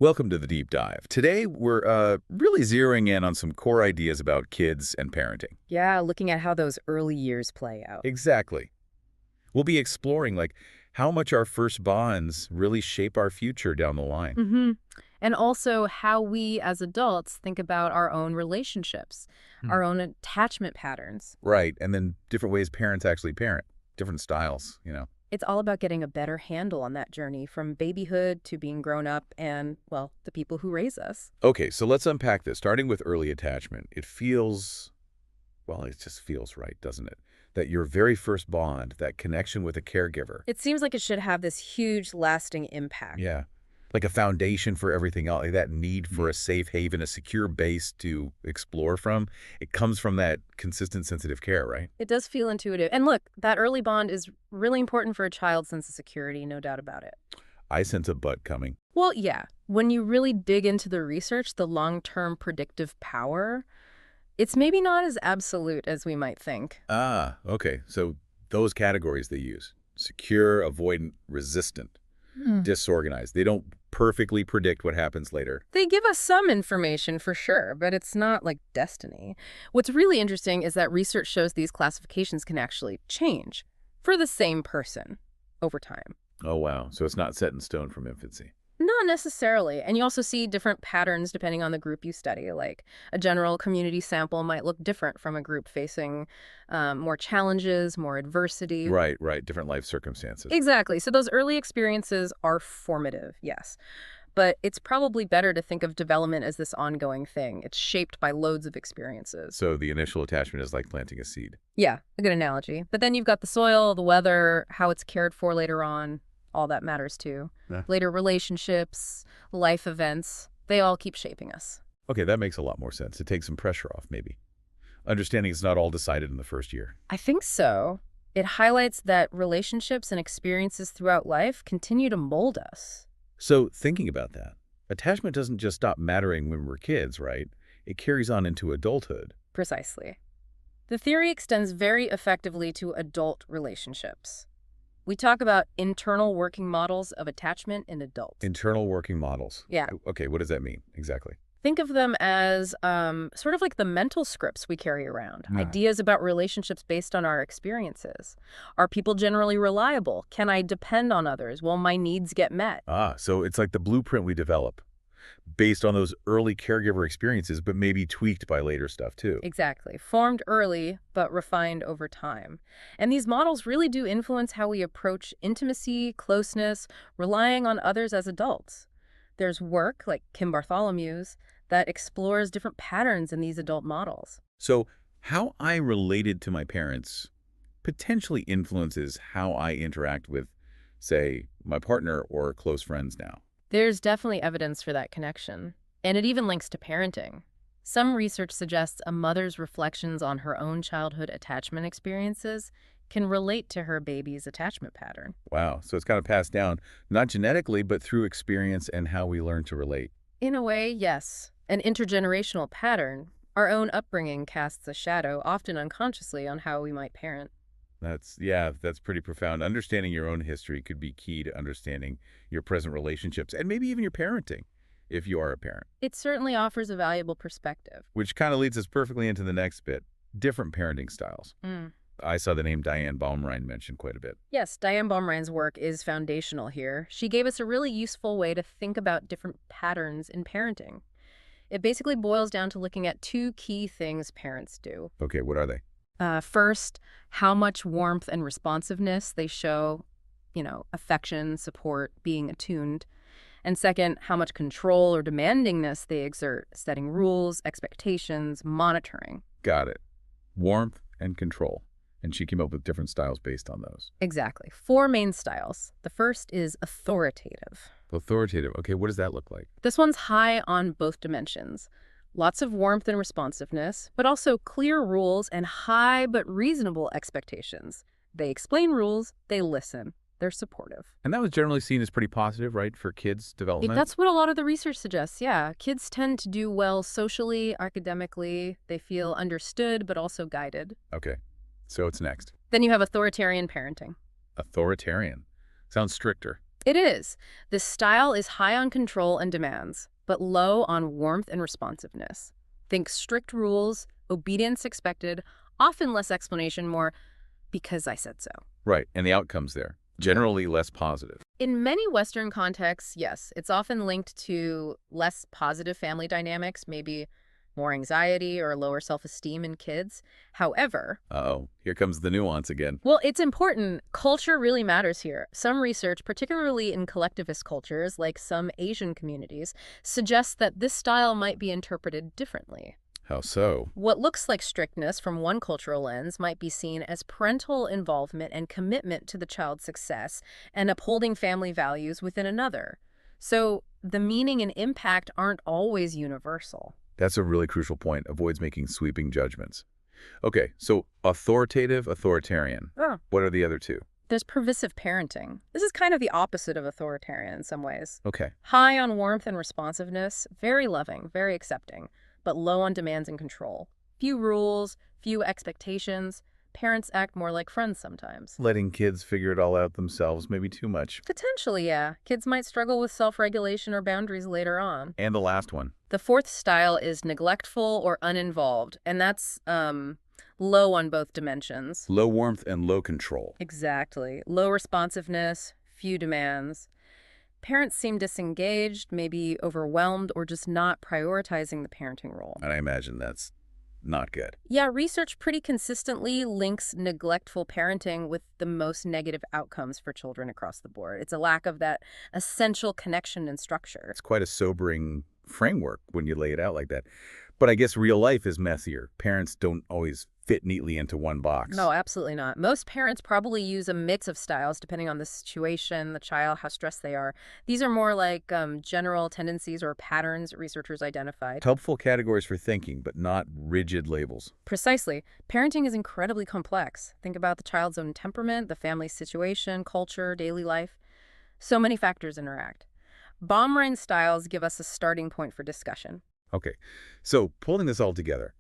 Welcome to the deep dive. Today, we're really zeroing in on some core ideas about kids and parenting. Yeah, looking at how those early years play out. Exactly. We'll be exploring, how much our first bonds really shape our future down the line. hmm And also how we as adults think about our own relationships, Hmm. our own attachment patterns. Right, and then different ways parents actually parent, different styles. It's all about getting a better handle on that journey from babyhood to being grown up and, well, the people who raise us. Okay, so let's unpack this, starting with early attachment. It just feels right, doesn't it? That your very first bond, that connection with a caregiver. It seems like it should have this huge, lasting impact. Yeah. Like a foundation for everything else, like that need for a safe haven, a secure base to explore from. It comes from that consistent, sensitive care, right? It does feel intuitive. And look, that early bond is really important for a child's sense of security, no doubt about it. I sense a but coming. Well, yeah. When you really dig into the research, the long-term predictive power, it's maybe not as absolute as we might think. Ah, okay. So those categories they use: secure, avoidant, resistant, disorganized. They don't perfectly predict what happens later. They give us some information for sure, but it's not like destiny. What's really interesting is that research shows these classifications can actually change for the same person over time. Oh, wow. So it's not set in stone from infancy. Not necessarily. And you also see different patterns depending on the group you study. Like a general community sample might look different from a group facing more challenges, more adversity. Right, right. Different life circumstances. Exactly. So those early experiences are formative, yes. But it's probably better to think of development as this ongoing thing. It's shaped by loads of experiences. So the initial attachment is like planting a seed. Yeah, a good analogy. But then you've got the soil, the weather, how it's cared for later on. All that matters too. Yeah. Later relationships, life events, they all keep shaping us. Okay, that makes a lot more sense. It takes some pressure off, maybe. Understanding it's not all decided in the first year. I think so. It highlights that relationships and experiences throughout life continue to mold us. So thinking about that, attachment doesn't just stop mattering when we're kids, right? It carries on into adulthood. Precisely. The theory extends very effectively to adult relationships. We talk about internal working models of attachment in adults. Internal working models. Yeah. Okay, what does that mean exactly? Think of them as sort of like the mental scripts we carry around, Ah. ideas about relationships based on our experiences. Are people generally reliable? Can I depend on others? Will my needs get met? Ah, so it's like the blueprint we develop based on those early caregiver experiences, but maybe tweaked by later stuff too. Exactly. Formed early, but refined over time. And these models really do influence how we approach intimacy, closeness, relying on others as adults. There's work, like Kim Bartholomew's, that explores different patterns in these adult models. So how I related to my parents potentially influences how I interact with, say, my partner or close friends now. There's definitely evidence for that connection. And it even links to parenting. Some research suggests a mother's reflections on her own childhood attachment experiences can relate to her baby's attachment pattern. Wow, so it's kind of passed down, not genetically, but through experience and how we learn to relate. In a way, yes. An intergenerational pattern. Our own upbringing casts a shadow, often unconsciously, on how we might parent. That's pretty profound. Understanding your own history could be key to understanding your present relationships and maybe even your parenting, if you are a parent. It certainly offers a valuable perspective. Which kind of leads us perfectly into the next bit, different parenting styles. Mm. I saw the name Diane Baumrind mentioned quite a bit. Yes, Diane Baumrind's work is foundational here. She gave us a really useful way to think about different patterns in parenting. It basically boils down to looking at two key things parents do. Okay, what are they? First, how much warmth and responsiveness they show, affection, support, being attuned. And second, how much control or demandingness they exert, setting rules, expectations, monitoring. Got it. Warmth and control. And she came up with different styles based on those. Exactly. 4 main styles. The first is authoritative. Authoritative. Okay, what does that look like? This one's high on both dimensions. Lots of warmth and responsiveness, but also clear rules and high but reasonable expectations. They explain rules, they listen, they're supportive. And that was generally seen as pretty positive, right, for kids' development? That's what a lot of the research suggests, yeah. Kids tend to do well socially, academically. They feel understood, but also guided. Okay, so it's next. Then you have authoritarian parenting. Authoritarian. Sounds stricter. It is. The style is high on control and demands, but low on warmth and responsiveness. Think strict rules, obedience expected, often less explanation, more because I said so. Right, and the outcomes there, generally less positive. In many Western contexts, yes, it's often linked to less positive family dynamics, maybe more anxiety or lower self-esteem in kids. However, Uh-oh, here comes the nuance again. well, it's important. Culture really matters here. Some research, particularly in collectivist cultures like some Asian communities, suggests that this style might be interpreted differently. How so? What looks like strictness from one cultural lens might be seen as parental involvement and commitment to the child's success and upholding family values within another. So the meaning and impact aren't always universal. That's a really crucial point. Avoids making sweeping judgments. Okay, so authoritative, authoritarian. Oh. What are the other two? There's permissive parenting. This is kind of the opposite of authoritarian in some ways. Okay. High on warmth and responsiveness, very loving, very accepting, but low on demands and control. Few rules, few expectations. Parents act more like friends sometimes. Letting kids figure it all out themselves, maybe too much. Potentially, yeah. Kids might struggle with self-regulation or boundaries later on. And the last one. The fourth style is neglectful or uninvolved, and that's low on both dimensions. Low warmth and low control. Exactly. Low responsiveness, few demands. Parents seem disengaged, maybe overwhelmed, or just not prioritizing the parenting role. And I imagine that's not good. Yeah, research pretty consistently links neglectful parenting with the most negative outcomes for children across the board. It's a lack of that essential connection and structure. It's quite a sobering framework when you lay it out like that. But I guess real life is messier. Parents don't always fit neatly into one box. No, absolutely not. Most parents probably use a mix of styles depending on the situation, the child, how stressed they are. These are more like general tendencies or patterns researchers identified. Helpful categories for thinking, but not rigid labels. Precisely. Parenting is incredibly complex. Think about the child's own temperament, the family's situation, culture, daily life. So many factors interact. Baumrind styles give us a starting point for discussion. Okay, so pulling this all together,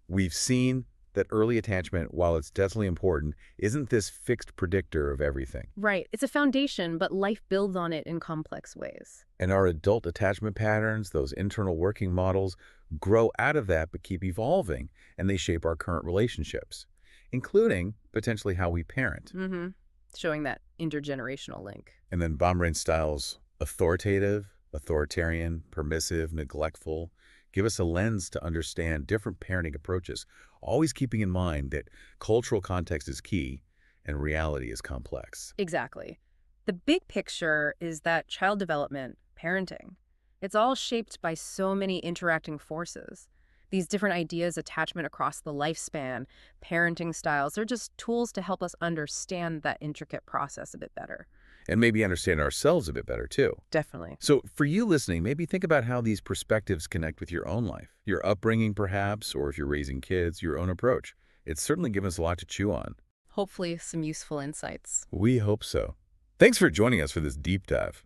we've seen that early attachment, while it's definitely important, isn't this fixed predictor of everything. Right. It's a foundation, but life builds on it in complex ways. And our adult attachment patterns, those internal working models, grow out of that but keep evolving, and they shape our current relationships, including potentially how we parent. Mm-hmm. Showing that intergenerational link. And then Baumrind styles, authoritative, authoritarian, permissive, neglectful, give us a lens to understand different parenting approaches, always keeping in mind that cultural context is key and reality is complex. Exactly. The big picture is that child development, parenting, it's all shaped by so many interacting forces. These different ideas, attachment across the lifespan, parenting styles, they're just tools to help us understand that intricate process a bit better. And maybe understand ourselves a bit better, too. Definitely. So for you listening, maybe think about how these perspectives connect with your own life, your upbringing perhaps, or if you're raising kids, your own approach. It's certainly given us a lot to chew on. Hopefully some useful insights. We hope so. Thanks for joining us for this deep dive.